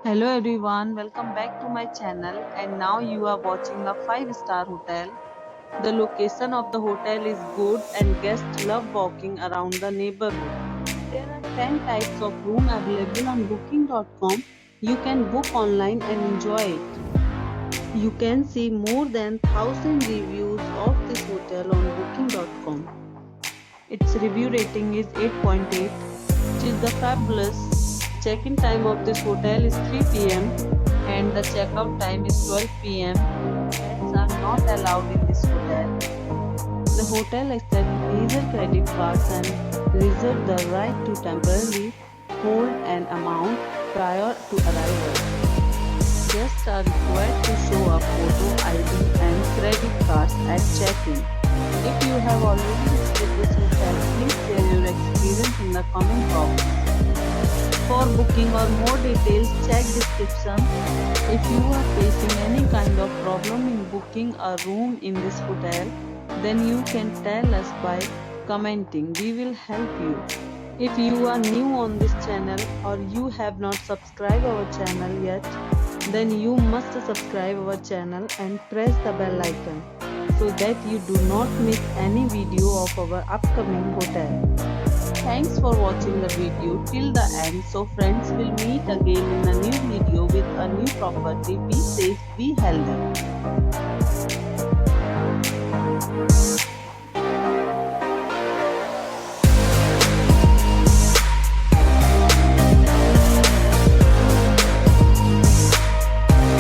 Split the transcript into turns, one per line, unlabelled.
Hello everyone, welcome back to my channel and now you are watching a 5-star hotel. The location of the hotel is good and guests love walking around the neighborhood. There are 10 types of room available on booking.com. You can book online and enjoy it. You can see more than 1000 reviews of this hotel on booking.com. Its review rating is 8.8, which is the fabulous. Check-in time of this hotel is 3 p.m. and the checkout time is 12 p.m. Pets are not allowed in this hotel. The hotel accepts major credit cards and reserves the right to temporarily hold an amount prior to arrival. Guests are required to show a photo ID and credit cards at check-in. If you have already visited this hotel, please share your experience in the comment box. For booking or more details, check description. If you are facing any kind of problem in booking a room in this hotel, then you can tell us by commenting. We will help you. If you are new on this channel or you have not subscribed our channel yet, then you must subscribe our channel and press the bell icon so that you do not miss any video of our upcoming hotel. Thanks for watching the video till the end. So friends, will meet again in a new video with a new property. Be safe, be healthy.